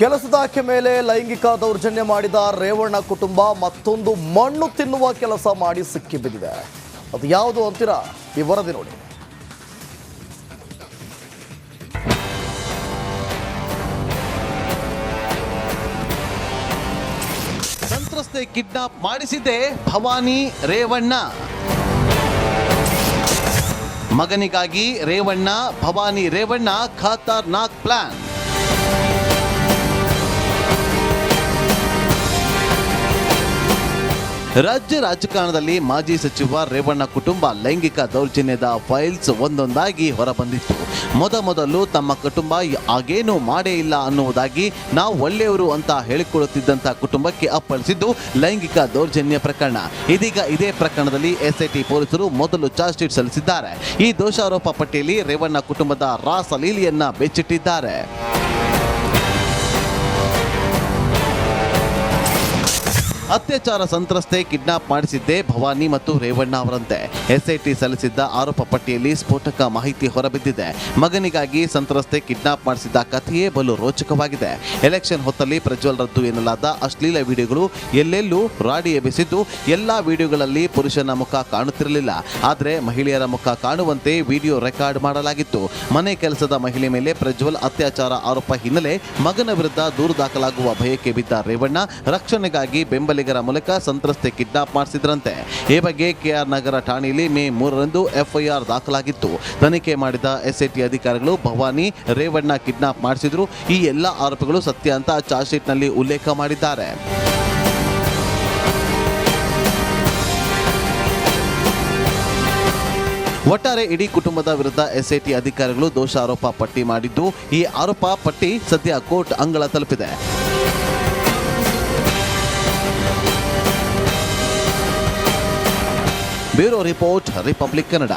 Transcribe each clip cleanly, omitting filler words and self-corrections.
ಕೆಲಸದಾಕೆ ಮೇಲೆ ಲೈಂಗಿಕ ದೌರ್ಜನ್ಯ ಮಾಡಿದ ರೇವಣ್ಣ ಕುಟುಂಬ ಮತ್ತೊಂದು ಮಣ್ಣು ತಿನ್ನುವ ಕೆಲಸ ಮಾಡಿ ಸಿಕ್ಕಿಬಿದ್ದಿದೆ. ಅದು ಯಾವುದು ಅಂತೀರಾ? ಈ ವರದಿ ನೋಡಿ. ಸಂತ್ರಸ್ತೆ ಕಿಡ್ನಾಪ್ ಮಾಡಿಸಿದೆ ಭವಾನಿ ರೇವಣ್ಣ. ಮಗನಿಗಾಗಿ ರೇವಣ್ಣ ಭವಾನಿ ರೇವಣ್ಣ ಖತರ್ನಾಕ್ ಪ್ಲಾನ್. ರಾಜ್ಯ ರಾಜಕಾರಣದಲ್ಲಿ ಮಾಜಿ ಸಚಿವ ರೇವಣ್ಣ ಕುಟುಂಬ ಲೈಂಗಿಕ ದೌರ್ಜನ್ಯದ ಫೈಲ್ಸ್ ಒಂದೊಂದಾಗಿ ಹೊರಬಂದಿತ್ತು. ಮೊದಲು ತಮ್ಮ ಕುಟುಂಬ ಆಗೇನು ಮಾಡೇ ಇಲ್ಲ ಅನ್ನುವುದಾಗಿ ನಾವು ಒಳ್ಳೆಯವರು ಅಂತ ಹೇಳಿಕೊಳ್ಳುತ್ತಿದ್ದಂಥ ಕುಟುಂಬಕ್ಕೆ ಅಪ್ಪಳಿಸಿದ್ದು ಲೈಂಗಿಕ ದೌರ್ಜನ್ಯ ಪ್ರಕರಣ. ಇದೀಗ ಇದೇ ಪ್ರಕರಣದಲ್ಲಿ ಎಸ್ಐಟಿ ಪೊಲೀಸರು ಮೊದಲು ಚಾರ್ಜ್ ಶೀಟ್ ಸಲ್ಲಿಸಿದ್ದಾರೆ. ಈ ದೋಷಾರೋಪ ಪಟ್ಟಿಯಲ್ಲಿ ರೇವಣ್ಣ ಕುಟುಂಬದ ರಾಸಲೀಲೆಯನ್ನ ಬೆಚ್ಚಿಟ್ಟಿದ್ದಾರೆ. ಅತ್ಯಾಚಾರ ಸಂತ್ರಸ್ತೆ ಕಿಡ್ನಾಪ್ ಮಾಡಿಸಿದ್ದೇ ಭವಾನಿ ಮತ್ತು ರೇವಣ್ಣ ಅವರಂತೆ. ಎಸ್ಐಟಿ ಸಲ್ಲಿಸಿದ್ದ ಆರೋಪ ಪಟ್ಟಿಯಲ್ಲಿ ಸ್ಫೋಟಕ ಮಾಹಿತಿ ಹೊರಬಿದ್ದಿದೆ. ಮಗನಿಗಾಗಿ ಸಂತ್ರಸ್ತೆ ಕಿಡ್ನಾಪ್ ಮಾಡಿಸಿದ್ದ ಕಥೆಯೇ ಬಲು ರೋಚಕವಾಗಿದೆ. ಎಲೆಕ್ಷನ್ ಹೊತ್ತಲ್ಲಿ ಪ್ರಜ್ವಲ್ ರದ್ದು ಎನ್ನಲಾದ ಅಶ್ಲೀಲ ವಿಡಿಯೋಗಳು ಎಲ್ಲೆಲ್ಲೂ ರಾಡಿ ಎಬ್ಬಿಸಿದ್ದು, ಎಲ್ಲಾ ವಿಡಿಯೋಗಳಲ್ಲಿ ಪುರುಷನ ಮುಖ ಕಾಣುತ್ತಿರಲಿಲ್ಲ. ಆದರೆ ಮಹಿಳೆಯರ ಮುಖ ಕಾಣುವಂತೆ ವಿಡಿಯೋ ರೆಕಾರ್ಡ್ ಮಾಡಲಾಗಿತ್ತು. ಮನೆ ಕೆಲಸದ ಮಹಿಳೆ ಮೇಲೆ ಪ್ರಜ್ವಲ್ ಅತ್ಯಾಚಾರ ಆರೋಪ ಹಿನ್ನೆಲೆ ಮಗನ ವಿರುದ್ಧ ದೂರು ದಾಖಲಾಗುವ ಭಯಕ್ಕೆ ಬಿದ್ದ ರೇವಣ್ಣ ರಕ್ಷಣೆಗಾಗಿ ಬೆಂಬಲಿಗರ ಮೂಲಕ ಸಂತ್ರಸ್ತೆ ಕಿಡ್ನಾಪ್ ಮಾಡಿಸಿದ್ರಂತೆ. ಈ ಬಗ್ಗೆ ಕೆಆರ್ ನಗರ ಠಾಣೆಯಲ್ಲಿ ಮೇ 3ರಂದು ಎಫ್ಐಆರ್ ದಾಖಲಾಗಿತ್ತು. ತನಿಖೆ ಮಾಡಿದ ಎಸ್ಐಟಿ ಅಧಿಕಾರಿಗಳು ಭವಾನಿ ರೇವಣ್ಣ ಕಿಡ್ನಾಪ್ ಮಾಡಿಸಿದ್ರು. ಈ ಎಲ್ಲ ಆರೋಪಗಳು ಸತ್ಯ ಅಂತ ಚಾರ್ಜ್ ಶೀಟ್ ನಲ್ಲಿ ಉಲ್ಲೇಖ ಮಾಡಿದ್ದಾರೆ. ಒಟ್ಟಾರೆ ಇಡೀ ಕುಟುಂಬದ ವಿರುದ್ಧ ಎಸ್ಐಟಿ ಅಧಿಕಾರಿಗಳು ದೋಷಾರೋಪ ಪಟ್ಟಿ ಮಾಡಿದ್ದು, ಈ ಆರೋಪ ಪಟ್ಟಿ ಸದ್ಯ ಕೋರ್ಟ್ ಅಂಗಳ ತಲುಪಿದೆ. Bureau report, republic Kannada.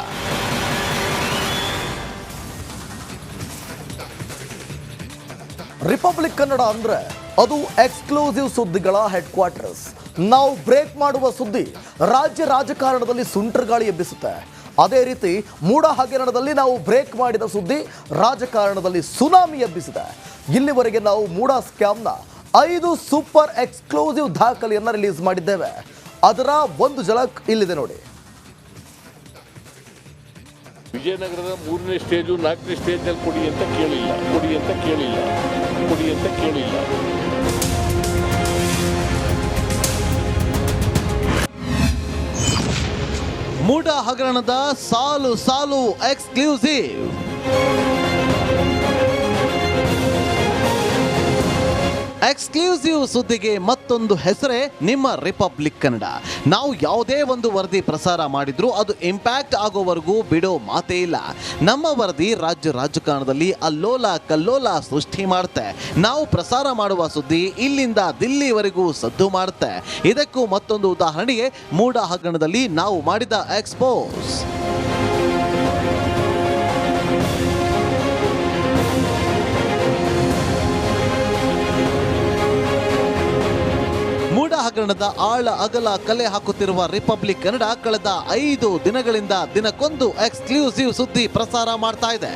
Republic Kannada ಅಂದ್ರೆ ಅದು ಎಕ್ಸ್ಕ್ಲೂಸಿವ್ ಸುದ್ದಿಗಳ ಹೆಡ್ ಕ್ವಾರ್ಟರ್ಸ್. ನಾವು ಬ್ರೇಕ್ ಮಾಡುವ ಸುದ್ದಿ ರಾಜ್ಯ ರಾಜಕಾರಣದಲ್ಲಿ ಸುಂಟರಗಾಳಿ ಎಬ್ಬಿಸುತ್ತೆ. ಅದೇ ರೀತಿ ಮೂಡ ಹಗರಣದಲ್ಲಿ ನಾವು ಬ್ರೇಕ್ ಮಾಡಿದ ಸುದ್ದಿ ರಾಜಕಾರಣದಲ್ಲಿ ಸುನಾಮಿ ಎಬ್ಬಿಸಿದೆ. ಇಲ್ಲಿವರೆಗೆ ನಾವು ಮೂಡ ಸ್ಕ್ಯಾಮ್ನ 5 ಸೂಪರ್ ಎಕ್ಸ್ಕ್ಲೂಸಿವ್ ದಾಖಲೆಯನ್ನು ರಿಲೀಸ್ ಮಾಡಿದ್ದೇವೆ. ಅದರ ಒಂದು ಝಲಕ್ ಇಲ್ಲಿದೆ ನೋಡಿ. ವಿಜಯನಗರದ 3ನೇ ಸ್ಟೇಜು 4ನೇ ಸ್ಟೇಜ್ನಲ್ಲಿ ಕೊಡಿ ಅಂತ ಕೇಳಿಲ್ಲ. ಮೂಡ ಹಗರಣದ ಸಾಲು ಎಕ್ಸ್ಕ್ಲೂಸಿವ್. ಎಕ್ಸ್ಕ್ಲೂಸಿವ್ ಸುದ್ದಿಗೆ ಮತ್ತೊಂದು ಹೆಸರೇ ನಿಮ್ಮ ರಿಪಬ್ಲಿಕ್ ಕನ್ನಡ. ನಾವು ಯಾವುದೇ ಒಂದು ವರದಿ ಪ್ರಸಾರ ಮಾಡಿದ್ರೂ ಅದು ಇಂಪ್ಯಾಕ್ಟ್ ಆಗೋವರೆಗೂ ಬಿಡೋ ಮಾತೇ ಇಲ್ಲ. ನಮ್ಮ ವರದಿ ರಾಜ್ಯ ರಾಜಕಾರಣದಲ್ಲಿ ಅಲ್ಲೋಲ ಕಲ್ಲೋಲ ಸೃಷ್ಟಿ ಮಾಡುತ್ತೆ. ನಾವು ಪ್ರಸಾರ ಮಾಡುವ ಸುದ್ದಿ ಇಲ್ಲಿಂದ ದಿಲ್ಲಿವರೆಗೂ ಸದ್ದು ಮಾಡುತ್ತೆ. ಇದಕ್ಕೂ ಮತ್ತೊಂದು ಉದಾಹರಣೆಗೆ ಮೂಡ ಹಗರಣದಲ್ಲಿ ನಾವು ಮಾಡಿದ ಎಕ್ಸ್ಪೋಸ್. ಮೂಡ ಹಗರಣದ ಆಳ ಅಗಲ ಕಲೆ ಹಾಕುತ್ತಿರುವ ರಿಪಬ್ಲಿಕ್ ಕನ್ನಡ ಕಳೆದ 5 ದಿನಗಳಿಂದ ದಿನಕ್ಕೊಂದು ಎಕ್ಸ್ಕ್ಲೂಸಿವ್ ಸುದ್ದಿ ಪ್ರಸಾರ ಮಾಡ್ತಾ ಇದೆ.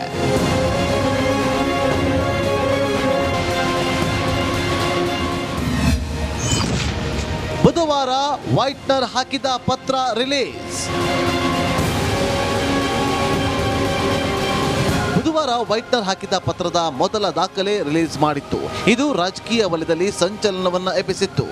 ಬುಧವಾರ ವೈಟ್ನರ್ ಹಾಕಿದ ಪತ್ರ ರಿಲೀಸ್. ಬುಧವಾರ ವೈಟ್ನರ್ ಹಾಕಿದ ಪತ್ರದ ಮೊದಲ ದಾಖಲೆ ರಿಲೀಸ್ ಮಾಡಿತ್ತು. ಇದು ರಾಜಕೀಯ ವಲಯದಲ್ಲಿ ಸಂಚಲನವನ್ನ ಎಬ್ಬಿಸಿತ್ತು.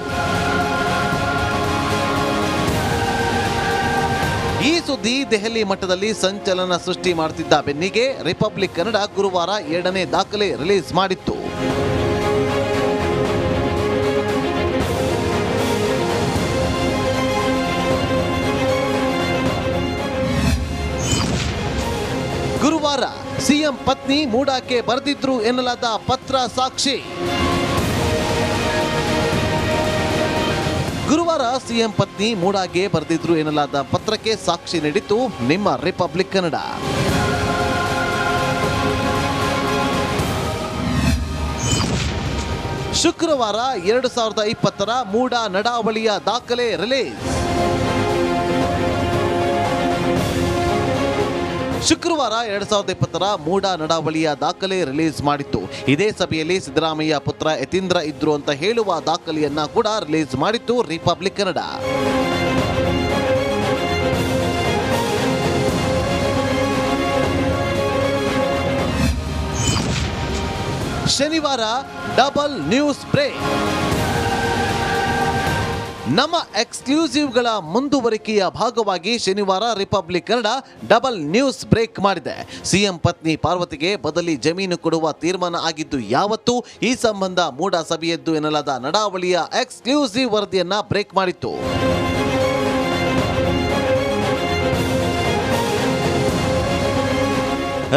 ಈ ಸುದ್ದಿ ದೆಹಲಿ ಮಟ್ಟದಲ್ಲಿ ಸಂಚಲನ ಸೃಷ್ಟಿ ಮಾಡುತ್ತಿದ್ದ ಬೆನ್ನಿಗೆ ರಿಪಬ್ಲಿಕ್ ಕನ್ನಡ ಗುರುವಾರ 2ನೇ ದಾಖಲೆ ರಿಲೀಸ್ ಮಾಡಿತ್ತು. ಗುರುವಾರ ಸಿಎಂ ಪತ್ನಿ ಮೂಡಾಕ್ಕೆ ಬರೆದಿದ್ರು ಎನ್ನಲಾದ ಪತ್ರ ಸಾಕ್ಷಿ. ಗುರುವಾರ ಸಿಎಂ ಪತ್ನಿ ಮೂಡಾಗೆ ಬರೆದಿದ್ರು ಎನ್ನಲಾದ ಪತ್ರಕ್ಕೆ ಸಾಕ್ಷಿ ನೀಡಿತ್ತು ನಿಮ್ಮ ರಿಪಬ್ಲಿಕ್ ಕನ್ನಡ. ಶುಕ್ರವಾರ 2020ರ ಮೂಡ ನಡಾವಳಿಯ ದಾಖಲೆ ರಿಲೀಸ್. ಶುಕ್ರವಾರ 2020ರ ಮೂಡ ನಡಾವಳಿಯ ದಾಖಲೆ ರಿಲೀಸ್ ಮಾಡಿತ್ತು. ಇದೇ ಸಭೆಯಲ್ಲಿ ಸಿದ್ದರಾಮಯ್ಯ ಪುತ್ರ ಯತೀಂದ್ರ ಇದ್ರು ಅಂತ ಹೇಳುವ ದಾಖಲೆಯನ್ನ ಕೂಡ ರಿಲೀಸ್ ಮಾಡಿತ್ತು ರಿಪಬ್ಲಿಕ್ ಕನ್ನಡ. ಶನಿವಾರ ಡಬಲ್ ನ್ಯೂಸ್ ಬ್ರೇಕ್. ನಮ್ಮ ಎಕ್ಸ್ಕ್ಲೂಸಿವ್ಗಳ ಮುಂದುವರಿಕೆಯ ಭಾಗವಾಗಿ ಶನಿವಾರ Republic Kannada double news break ಮಾಡಿದೆ. ಸಿಎಂ ಪತ್ನಿ ಪಾರ್ವತಿಗೆ ಬದಲಿ ಜಮೀನು ಕೊಡುವ ತೀರ್ಮಾನ ಆಗಿದ್ದು ಯಾವತ್ತು? ಈ ಸಂಬಂಧ ಮೂಡ ಸಭೆಯದ್ದು ಎನ್ನಲಾದ ನಡಾವಳಿಯ ಎಕ್ಸ್ಕ್ಲೂಸಿವ್ ವರದಿಯನ್ನ ಬ್ರೇಕ್ ಮಾಡಿತ್ತು.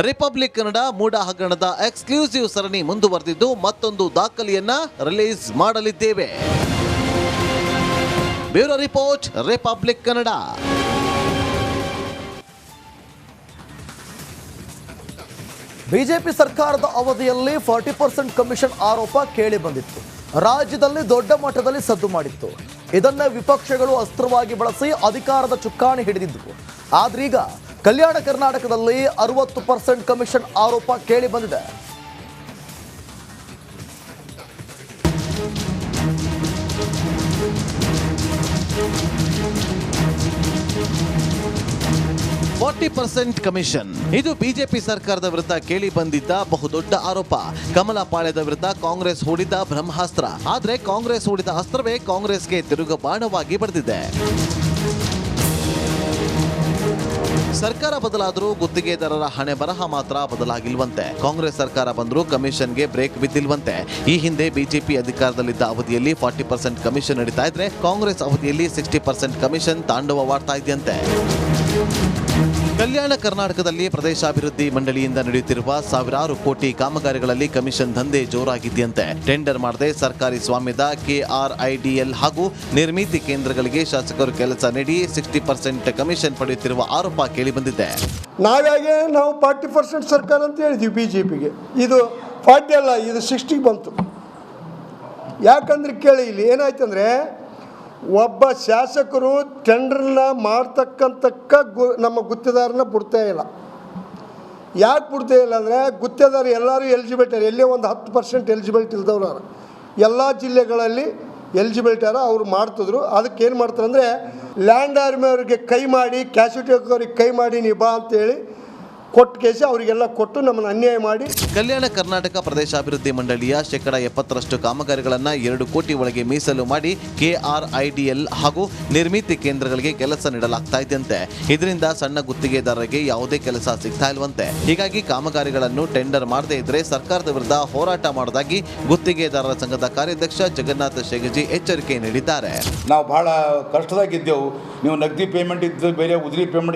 ರಿಪಬ್ಲಿಕ್ ಕನ್ನಡ ಮೂಡ ಹಗರಣದ ಎಕ್ಸ್ಕ್ಲೂಸಿವ್ ಸರಣಿ ಮುಂದುವರೆದಿದ್ದು ಮತ್ತೊಂದು ದಾಖಲೆಯನ್ನ ರಿಲೀಸ್ ಮಾಡಲಿದ್ದೇವೆ. Bureau report, republic Kannada. BJP ಸರ್ಕಾರದ ಅವಧಿಯಲ್ಲಿ 40% ಕಮಿಷನ್ ಆರೋಪ ಕೇಳಿ ಬಂದಿತ್ತು. ರಾಜ್ಯದಲ್ಲಿ ದೊಡ್ಡ ಮಟ್ಟದಲ್ಲಿ ಸದ್ದು ಮಾಡಿತ್ತು. ಇದನ್ನೇ ವಿಪಕ್ಷಗಳು ಅಸ್ತ್ರವಾಗಿ ಬಳಸಿ ಅಧಿಕಾರದ ಚುಕ್ಕಾಣಿ ಹಿಡಿದಿದ್ದರು. ಆದ್ರೀಗ ಕಲ್ಯಾಣ ಕರ್ನಾಟಕದಲ್ಲಿ 60% ಕಮಿಷನ್ ಆರೋಪ ಕೇಳಿ ಬಂದಿದೆ. ಕಮಿಷನ್ ಇದು ಬಿಜೆಪಿ ಸರ್ಕಾರದ ವಿರುದ್ಧ ಕೇಳಿ ಬಂದಿದ್ದ ಬಹುದೊಡ್ಡ ಆರೋಪ. ಕಮಲ ಪಾಳ್ಯದ ವಿರುದ್ಧ ಕಾಂಗ್ರೆಸ್ ಹೂಡಿದ ಬ್ರಹ್ಮಾಸ್ತ್ರ. ಆದ್ರೆ ಕಾಂಗ್ರೆಸ್ ಹೂಡಿದ ಅಸ್ತ್ರವೇ ಕಾಂಗ್ರೆಸ್ಗೆ ತಿರುಗುಬಾಣವಾಗಿ ಬರೆದಿದೆ. ಸರ್ಕಾರ ಬದಲಾದರೂ ಗುತ್ತಿಗೆದಾರರ ಹಣೆ ಬರಹ ಮಾತ್ರ ಬದಲಾಗಿಲ್ವಂತೆ. ಕಾಂಗ್ರೆಸ್ ಸರ್ಕಾರ ಬಂದರೂ ಕಮಿಷನ್ಗೆ ಬ್ರೇಕ್ ಬಿದ್ದಿಲ್ವಂತೆ. ಈ ಹಿಂದೆ ಬಿಜೆಪಿ ಅಧಿಕಾರದಲ್ಲಿದ್ದ ಅವಧಿಯಲ್ಲಿ 40% ಕಮಿಷನ್ ನಡೀತಾ ಇದ್ರೆ ಕಾಂಗ್ರೆಸ್ ಅವಧಿಯಲ್ಲಿ 60% ಕಮಿಷನ್ ತಾಂಡವವಾಡ್ತಾ ಇದೆಯಂತೆ. ಕಲ್ಯಾಣ ಕರ್ನಾಟಕದಲ್ಲಿ ಪ್ರದೇಶಾಭಿವೃದ್ಧಿ ಮಂಡಳಿಯಿಂದ ನಡೆಯುತ್ತಿರುವ ಸಾವಿರಾರು ಕೋಟಿ ಕಾಮಗಾರಿಗಳಲ್ಲಿ ಕಮಿಷನ್ ದಂಧೆ ಜೋರಾಗಿದೆಯಂತೆ. ಟೆಂಡರ್ ಮಾಡದೆ ಸರ್ಕಾರಿ ಸ್ವಾಮ್ಯದ KRIDL ಹಾಗೂ ನಿರ್ಮಿತಿ ಕೇಂದ್ರಗಳಿಗೆ ಶಾಸಕರು ಕೆಲಸ ನೀಡಿ 60% ಕಮಿಷನ್ ಪಡೆಯುತ್ತಿರುವ ಆರೋಪ ಕೇಳಿಬಂದಿದೆ. ನಾವು 40% ಸರ್ಕಾರ ಅಂತ ಹೇಳಿದ್ವಿ ಬಿಜೆಪಿಗೆ. ಇದು 40 ಅಲ್ಲ, ಇದು 60 ಬಂತು. ಯಾಕಂದ್ರೆ ಕೇಳಿ, ಇಲ್ಲಿ ಏನಾಯ್ತಂದ್ರೆ ಒಬ್ಬ ಶಾಸಕರು ಟೆಂಡರ್ನ ಮಾಡ್ತಕ್ಕಂತಕ್ಕ ನಮ್ಮ ಗುತ್ತಿದಾರನ ಬಿಡ್ತಾ ಇಲ್ಲ. ಯಾಕೆ ಬಿಡ್ತಾ ಇಲ್ಲ ಅಂದರೆ ಗುತ್ತಿದಾರ ಎಲ್ಲರೂ ಎಲಿಜಿಬಿಲಿಟಿ, ಎಲ್ಲೇ ಒಂದು 10% ಎಲಿಜಿಬಿಲಿಟಿ ಇಲ್ದವ್ರು ಎಲ್ಲ ಜಿಲ್ಲೆಗಳಲ್ಲಿ ಎಲಿಜಿಬಿಲಿಟಿ ಅವ್ರು ಮಾಡ್ತಿದ್ರು. ಅದಕ್ಕೆ ಏನು ಮಾಡ್ತಾರೆ ಅಂದರೆ ಲ್ಯಾಂಡ್ ಆರ್ಮಿ ಅವ್ರಿಗೆ ಕೈ ಮಾಡಿ, ಕ್ಯಾಶುಟಿ ಅವ್ರಿಗೆ ಕೈ ಮಾಡಿ ನೀ ಬಾ ಅಂತೇಳಿ ಕೊಟ್ಟು ಕೇಸಿ ಅವರಿಗೆಲ್ಲ ಕೊಟ್ಟು ನಮ್ಮನ್ನು ಅನ್ಯಾಯ ಮಾಡಿ. ಕಲ್ಯಾಣ ಕರ್ನಾಟಕ ಪ್ರದೇಶಾಭಿವೃದ್ಧಿ ಮಂಡಳಿಯ 70% ಕಾಮಗಾರಿಗಳನ್ನು 2 ಕೋಟಿ ಒಳಗೆ ಮೀಸಲು ಮಾಡಿ KRIDL ಹಾಗೂ ನಿರ್ಮಿತಿ ಕೇಂದ್ರಗಳಿಗೆ ಕೆಲಸ ನೀಡಲಾಗ್ತಾ ಇದೆಯಂತೆ. ಇದರಿಂದ ಸಣ್ಣ ಗುತ್ತಿಗೆದಾರರಿಗೆ ಯಾವುದೇ ಕೆಲಸ ಸಿಗ್ತಾ ಇಲ್ವಂತೆ. ಹೀಗಾಗಿ ಕಾಮಗಾರಿಗಳನ್ನು ಟೆಂಡರ್ ಮಾಡದೇ ಇದ್ರೆ ಸರ್ಕಾರದ ವಿರುದ್ಧ ಹೋರಾಟ ಮಾಡೋದಾಗಿ ಗುತ್ತಿಗೆದಾರರ ಸಂಘದ ಕಾರ್ಯಾಧ್ಯಕ್ಷ ಜಗನ್ನಾಥ ಶೇಗಜಿ ಎಚ್ಚರಿಕೆ ನೀಡಿದ್ದಾರೆ. ನಾವು ಬಹಳ ಕಷ್ಟದಾಗಿದ್ದೆವು. ನೀವು ನಗದಿ ಪೇಮೆಂಟ್ ಇದ್ದು ಬೇರೆ ಉದ್ರಿ ಪೇಮೆಂಟ್